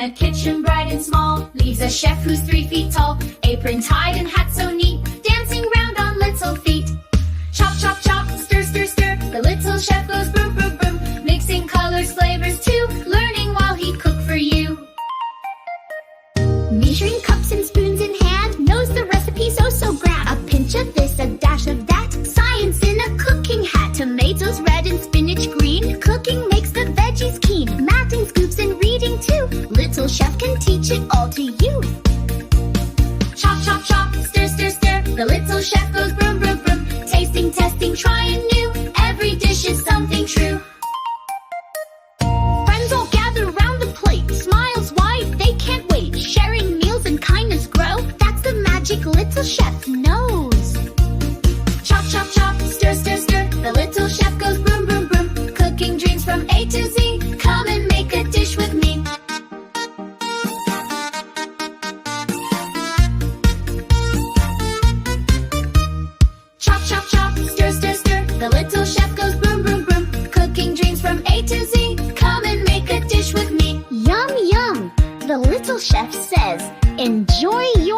a kitchen bright and small leaves a chef who's 3 feet tall, apron tied and hat so neat, dancing round on little feet. Chop, chop, chop, stir, stir, stir, the little chef goes boom, boom, boom, mixing colors, flavors too, learning while he cook for you. Measuring cups and spoons in hand, knows the recipe so grand. A pinch of this, a dash of that, science in a cooking hat. Tomatoes red and spinach green, cooking makes the veggies keen. Matting scoops and reading too, little chef can teach it all to you. Chop, chop, chop, stir, stir, stir, the little chef goes broom, broom, broom, tasting, testing, trying new, every dish is something true. Friends all gather round the plate, smiles wide, they can't wait. Sharing meals and kindness grow, that's the magic little chef knows. Chop, chop, chop, stir, stir, stir, the little chef goes broom, broom, broom, cooking dreams from A to Z, come and make a dish with me. Chop, chop, chop, stir, stir, stir, the little chef goes broom, broom, broom, cooking dreams from A to Z, come and make a dish with me. Yum, yum, the little chef says, enjoy your